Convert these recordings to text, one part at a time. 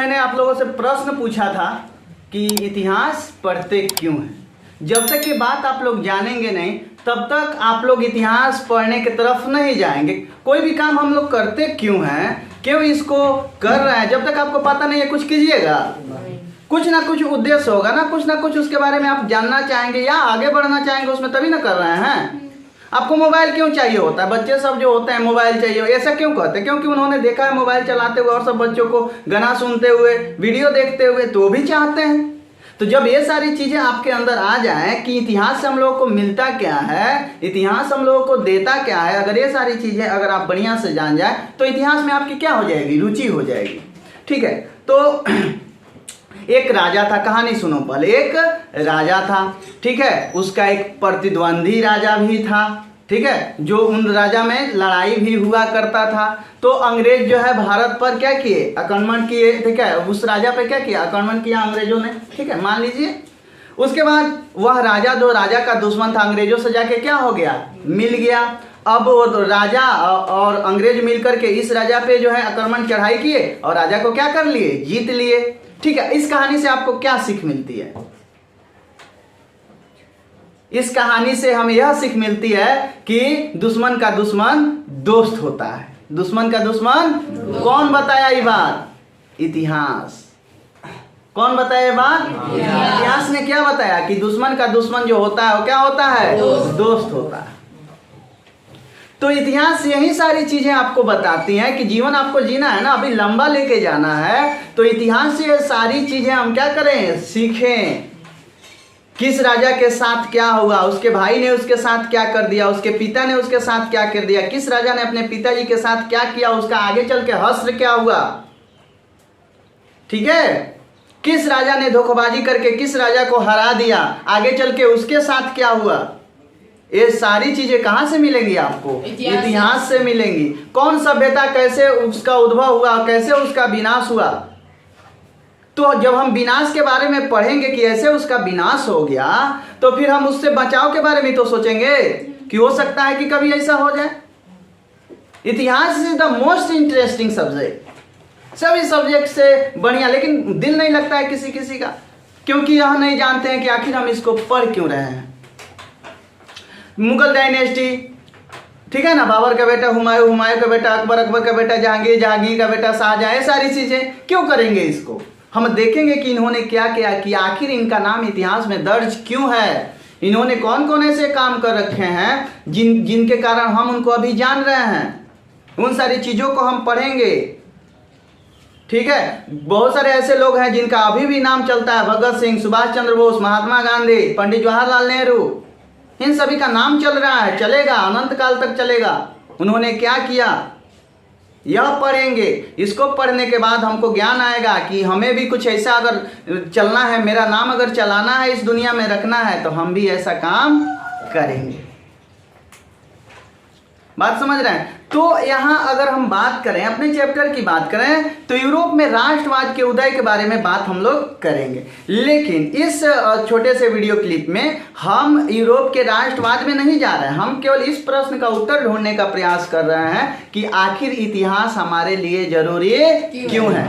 मैंने आप लोगों से प्रश्न पूछा था कि इतिहास पढ़ते क्यों हैं। जब तक ये बात आप लोग जानेंगे नहीं तब तक आप लोग इतिहास पढ़ने की तरफ नहीं जाएंगे। कोई भी काम हम लोग करते क्यों हैं, क्यों इसको कर रहे हैं, जब तक आपको पता नहीं है कुछ कीजिएगा। कुछ ना कुछ उद्देश्य होगा ना कुछ उसके बारे में आप जानना चाहेंगे या आगे बढ़ना चाहेंगे उसमें, तभी ना कर रहे हैं। आपको मोबाइल क्यों चाहिए होता है, बच्चे सब जो होते हैं मोबाइल चाहिए, ऐसा क्यों कहते हैं? क्योंकि उन्होंने देखा है मोबाइल चलाते हुए और सब बच्चों को गाना सुनते हुए, वीडियो देखते हुए, तो भी चाहते हैं। तो जब ये सारी चीजें आपके अंदर आ जाएं कि इतिहास से हम लोगों को मिलता क्या है, इतिहास हम लोगों को देता क्या है, अगर ये सारी चीजें अगर आप बढ़िया से जान जाए तो इतिहास में आपकी क्या हो जाएगी, रुचि हो जाएगी। ठीक है, तो एक राजा था, कहानी सुनो पहले। एक राजा था, ठीक है, उसका एक प्रतिद्वंदी राजा भी था, ठीक है, जो उन राजा में लड़ाई भी हुआ करता था। तो अंग्रेज जो है भारत पर क्या किए, आक्रमण किए, ठीक है, उस राजा पे क्या किया, आक्रमण किया अंग्रेजों ने, ठीक है, मान लीजिए। उसके बाद वह राजा जो राजा का दुश्मन था अंग्रेजों से जाके क्या हो गया, मिल गया। अब वो तो राजा और अंग्रेज मिलकर के इस राजा पे जो है आक्रमण चढ़ाई किए और राजा को क्या कर लिए, जीत लिए। ठीक है, इस कहानी से आपको क्या सीख मिलती है? इस कहानी से हमें यह सीख मिलती है कि दुश्मन का दुश्मन दोस्त होता है। दुश्मन का दुश्मन कौन बताया ये बात? इतिहास। कौन बताया ये बात? इतिहास ने क्या बताया कि दुश्मन का दुश्मन जो होता है वो क्या होता है, दोस्त होता है। तो इतिहास यही सारी चीजें आपको बताती हैं कि जीवन आपको जीना है ना, अभी लंबा लेके जाना है, तो इतिहास से ये सारी चीजें हम क्या करें, सीखें। किस राजा के साथ क्या हुआ, उसके भाई ने उसके साथ क्या कर दिया, उसके पिता ने उसके साथ क्या कर दिया, किस राजा ने अपने पिताजी के साथ क्या किया, उसका आगे चल के हश्र क्या हुआ, ठीक है, किस राजा ने धोखेबाजी करके किस राजा को हरा दिया, आगे चल के उसके साथ क्या हुआ। ये सारी चीजें कहां से मिलेंगी आपको? इतिहास से मिलेंगी। कौन सभ्यता कैसे उसका उद्भव हुआ, कैसे उसका विनाश हुआ। तो जब हम विनाश के बारे में पढ़ेंगे कि ऐसे उसका विनाश हो गया, तो फिर हम उससे बचाव के बारे में तो सोचेंगे कि हो सकता है कि कभी ऐसा हो जाए। इतिहास is the most interesting subject, सभी सब्जेक्ट से बढ़िया, लेकिन दिल नहीं लगता है किसी किसी का, क्योंकि यह नहीं जानते हैं कि आखिर हम इसको पढ़ क्यों रहे हैं। मुगल डायनेस्टी, ठीक है ना, बाबर का बेटा हुमायूं, हुमायूं का बेटा अकबर, अकबर का बेटा जहांगीर, जहांगीर का बेटा शाहजहां, ये सारी चीजें क्यों करेंगे इसको? हम देखेंगे कि इन्होंने क्या किया, कि आखिर इनका नाम इतिहास में दर्ज क्यों है, इन्होंने कौन कौन ऐसे काम कर रखे हैं जिनके कारण हम उनको अभी जान रहे हैं। उन सारी चीजों को हम पढ़ेंगे, ठीक है। बहुत सारे ऐसे लोग हैं जिनका अभी भी नाम चलता है, भगत सिंह, सुभाष चंद्र बोस, महात्मा गांधी, पंडित जवाहरलाल नेहरू, इन सभी का नाम चल रहा है, चलेगा, अनंत काल तक चलेगा। उन्होंने क्या किया यह पढ़ेंगे। इसको पढ़ने के बाद हमको ज्ञान आएगा कि हमें भी कुछ ऐसा अगर चलना है, मेरा नाम अगर चलाना है, इस दुनिया में रखना है, तो हम भी ऐसा काम करेंगे। बात समझ रहे हैं? तो यहाँ अगर हम बात करें, अपने चैप्टर की बात करें, तो यूरोप में राष्ट्रवाद के उदय के बारे में बात हम लोग करेंगे। लेकिन इस छोटे से वीडियो क्लिप में हम यूरोप के राष्ट्रवाद में नहीं जा रहे हैं, हम केवल इस प्रश्न का उत्तर ढूंढने का प्रयास कर रहे हैं कि आखिर इतिहास हमारे लिए जरूरी क्यों है।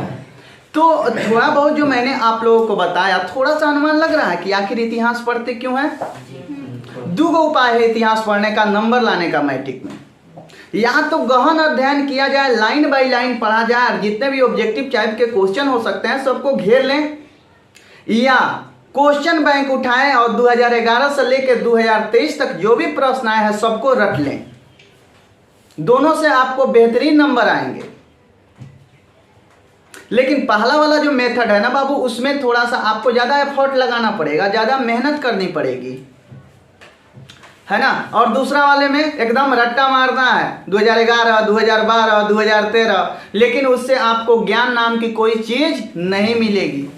तो थोड़ा बहुत जो मैंने आप लोगों को बताया, थोड़ा सा अनुमान लग रहा है कि आखिर इतिहास पढ़ते क्यों है। दो उपाय है इतिहास पढ़ने का, नंबर लाने का मैट्रिक में। या तो गहन अध्ययन किया जाए, लाइन बाय लाइन पढ़ा जाए, जितने भी ऑब्जेक्टिव टाइप के क्वेश्चन हो सकते हैं सबको घेर लें, या क्वेश्चन बैंक उठाएं और 2011 से लेकर 2023 तक जो भी प्रश्न आए हैं सबको रख लें। दोनों से आपको बेहतरीन नंबर आएंगे। लेकिन पहला वाला जो मेथड है ना बाबू, उसमें थोड़ा सा आपको ज्यादा एफर्ट लगाना पड़ेगा, ज्यादा मेहनत करनी पड़ेगी, है ना। और दूसरा वाले में एकदम रट्टा मारना है, 2011, 2012, 2013, लेकिन उससे आपको ज्ञान नाम की कोई चीज नहीं मिलेगी।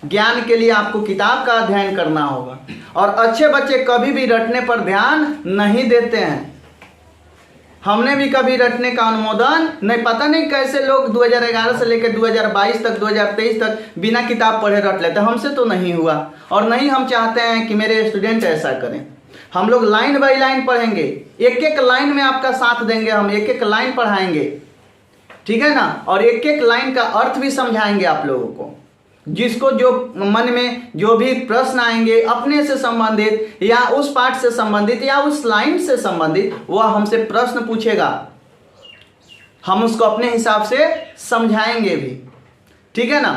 ज्ञान के लिए आपको किताब का अध्ययन करना होगा, और अच्छे बच्चे कभी भी रटने पर ध्यान नहीं देते हैं। हमने भी कभी रटने का अनुमोदन नहीं, पता नहीं कैसे लोग 2011 से लेकर 2022 तक, 2023 तक बिना किताब पढ़े रट लेते हैं। हमसे तो नहीं हुआ, और नहीं हम चाहते हैं कि मेरे स्टूडेंट ऐसा करें। हम लोग लाइन बाय लाइन पढ़ेंगे, एक एक लाइन में आपका साथ देंगे, हम एक एक लाइन पढ़ाएंगे, ठीक है ना। और एक एक लाइन का अर्थ भी समझाएंगे आप लोगों को। जिसको जो मन में जो भी प्रश्न आएंगे अपने से संबंधित या उस पाठ से संबंधित या उस लाइन से संबंधित, वह हमसे प्रश्न पूछेगा, हम उसको अपने हिसाब से समझाएंगे भी, ठीक है ना।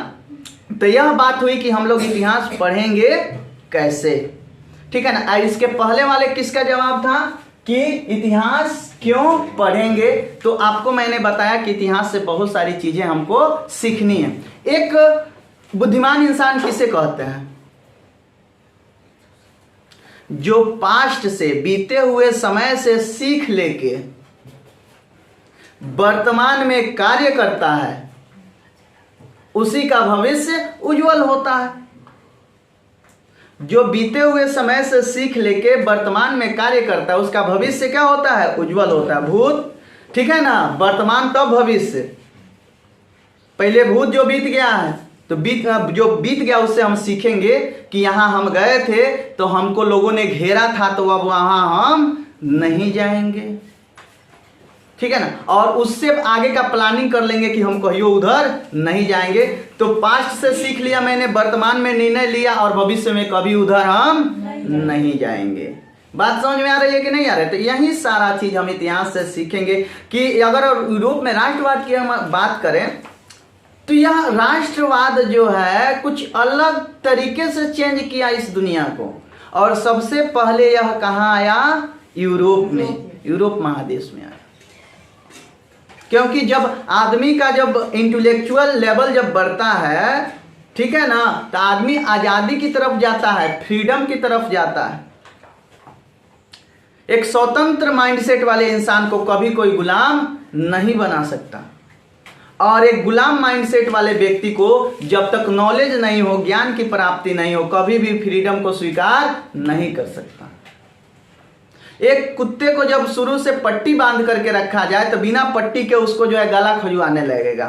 तो यह बात हुई कि हम लोग इतिहास पढ़ेंगे कैसे, ठीक है ना। इसके पहले वाले किसका जवाब था कि इतिहास क्यों पढ़ेंगे, तो आपको मैंने बताया कि इतिहास से बहुत सारी चीजें हमको सीखनी है। एक बुद्धिमान इंसान किसे कहते हैं? जो पास्ट से, बीते हुए समय से सीख लेके वर्तमान में कार्य करता है, उसी का भविष्य उज्जवल होता है। जो बीते हुए समय से सीख लेके वर्तमान में कार्य करता है, उसका भविष्य क्या होता है? उज्जवल होता है। भूत, ठीक है ना, वर्तमान तब भविष्य। पहले भूत जो बीत गया है, तो जो बीत गया उससे हम सीखेंगे कि यहाँ हम गए थे तो हमको लोगों ने घेरा था, तो अब वहां हम नहीं जाएंगे, ठीक है ना। और उससे आगे का प्लानिंग कर लेंगे कि हम कहियो उधर नहीं जाएंगे। तो पास्ट से सीख लिया मैंने, वर्तमान में निर्णय लिया, और भविष्य में कभी उधर हम नहीं जाएंगे। बात समझ में आ रही है कि नहीं आ रही? तो यही सारा चीज हम इतिहास से सीखेंगे कि अगर यूरोप में राष्ट्रवाद की हम बात करें तो यह राष्ट्रवाद जो है कुछ अलग तरीके से चेंज किया इस दुनिया को। और सबसे पहले यह कहाँ आया? यूरोप में, यूरोप महादेश में आया। क्योंकि जब आदमी का जब इंटेलेक्चुअल लेवल जब बढ़ता है, ठीक है ना, तो आदमी आजादी की तरफ जाता है, फ्रीडम की तरफ जाता है। एक स्वतंत्र माइंडसेट वाले इंसान को कभी कोई गुलाम नहीं बना सकता, और एक गुलाम माइंडसेट वाले व्यक्ति को जब तक नॉलेज नहीं हो, ज्ञान की प्राप्ति नहीं हो, कभी भी फ्रीडम को स्वीकार नहीं कर सकता। एक कुत्ते को जब शुरू से पट्टी बांध करके रखा जाए तो बिना पट्टी के उसको जो है गला खजुआने लगेगा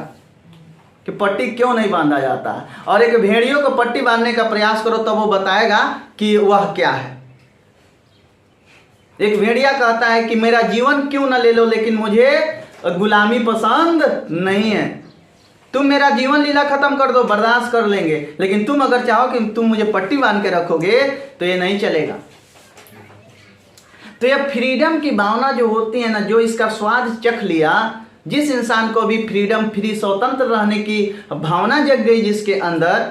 कि पट्टी क्यों नहीं बांधा जाता है। और एक भेड़ियों को पट्टी बांधने का प्रयास करो तब वो बताएगा कि वह क्या है। एक भेड़िया कहता है कि मेरा जीवन क्यों न ले लो, लेकिन मुझे गुलामी पसंद नहीं है। तुम मेरा जीवन लीला खत्म कर दो, बर्दाश्त कर लेंगे, लेकिन तुम अगर चाहो कि तुम मुझे पट्टी बांध के रखोगे तो ये नहीं चलेगा। तो यह फ्रीडम की भावना जो होती है ना, जो इसका स्वाद चख लिया, जिस इंसान को भी फ्रीडम, फ्री, स्वतंत्र रहने की भावना जग गई जिसके अंदर,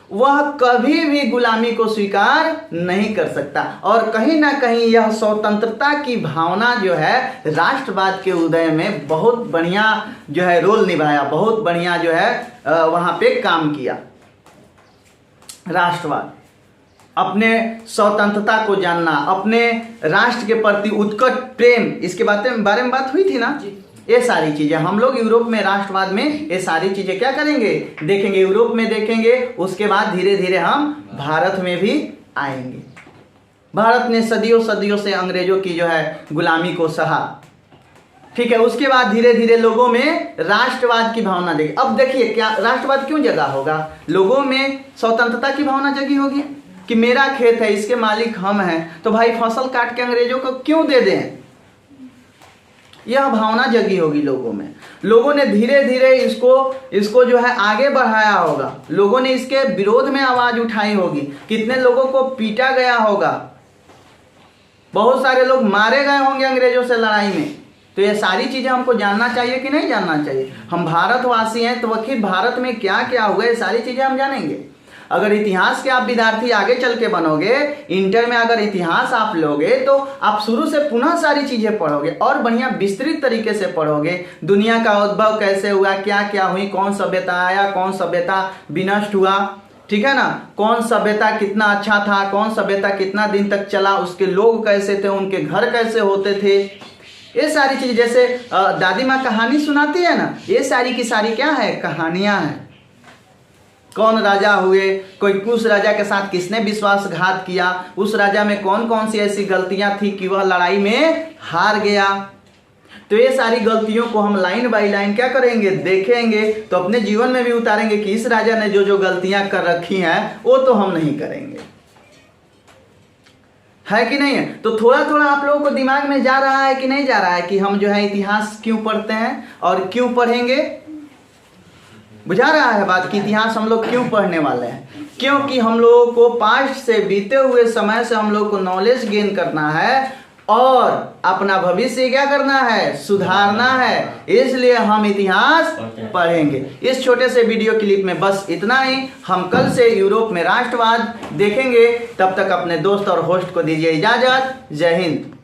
वह कभी भी गुलामी को स्वीकार नहीं कर सकता। और कहीं ना कहीं यह स्वतंत्रता की भावना जो है राष्ट्रवाद के उदय में बहुत बढ़िया जो है रोल निभाया, बहुत बढ़िया जो है वहां पे काम किया। राष्ट्रवाद, अपने स्वतंत्रता को जानना, अपने राष्ट्र के प्रति उत्कट प्रेम, इसके बारे में बात हुई थी ना। ये सारी चीजें हम लोग यूरोप में, राष्ट्रवाद में ये सारी चीजें क्या करेंगे? देखेंगे, यूरोप में देखेंगे। उसके बाद धीरे धीरे हम भारत में भी आएंगे। भारत ने सदियों सदियों से अंग्रेजों की जो है गुलामी को सहा, ठीक है। उसके बाद धीरे धीरे लोगों में राष्ट्रवाद की भावना जगी। अब देखिए क्या राष्ट्रवाद क्यों जगा होगा? लोगों में स्वतंत्रता की भावना जगी होगी कि मेरा खेत है, इसके मालिक हम हैं, तो भाई फसल काट के अंग्रेजों को क्यों दे दें? यह भावना जगी होगी लोगों में। लोगों ने धीरे धीरे इसको जो है आगे बढ़ाया होगा। लोगों ने इसके विरोध में आवाज उठाई होगी। कितने लोगों को पीटा गया होगा, बहुत सारे लोग मारे गए होंगे अंग्रेजों से लड़ाई में। तो ये सारी चीजें हमको जानना चाहिए कि नहीं जानना चाहिए? हम भारतवासी हैं तो आखिर भारत में क्या क्या हुआ, ये सारी चीजें हम जानेंगे। अगर इतिहास के आप विद्यार्थी आगे चल के बनोगे, इंटर में अगर इतिहास आप लोगे तो आप शुरू से पुनः सारी चीजें पढ़ोगे और बढ़िया विस्तृत तरीके से पढ़ोगे। दुनिया का उद्भव कैसे हुआ, क्या क्या हुई, कौन सभ्यता आया, कौन सभ्यता विनष्ट हुआ, ठीक है ना, कौन सभ्यता कितना अच्छा था, कौन सभ्यता कितना दिन तक चला, उसके लोग कैसे थे, उनके घर कैसे होते थे, ये सारी चीज। जैसे दादी माँ कहानी सुनाती है ना, ये सारी की सारी क्या है? कहानियां हैं। कौन राजा हुए, कोई उस राजा के साथ किसने विश्वासघात किया, उस राजा में कौन कौन सी ऐसी गलतियां थी कि वह लड़ाई में हार गया। तो ये सारी गलतियों को हम लाइन बाय लाइन क्या करेंगे? देखेंगे, तो अपने जीवन में भी उतारेंगे कि इस राजा ने जो जो गलतियां कर रखी हैं वो तो हम नहीं करेंगे। है कि नहीं है? तो थोड़ा थोड़ा आप लोगों को दिमाग में जा रहा है कि नहीं जा रहा है कि हम जो है इतिहास क्यों पढ़ते हैं और क्यों पढ़ेंगे? बुझा रहा है बात कि इतिहास हम लोग क्यों पढ़ने वाले हैं? क्योंकि हम लोगों को पास्ट से, बीते हुए समय से हम लोग को नॉलेज गेन करना है और अपना भविष्य क्या करना है? सुधारना है। इसलिए हम इतिहास पढ़ेंगे। इस छोटे से वीडियो क्लिप में बस इतना ही। हम कल से यूरोप में राष्ट्रवाद देखेंगे। तब तक अपने दोस्त और होस्ट को दीजिए इजाजत। जय हिंद।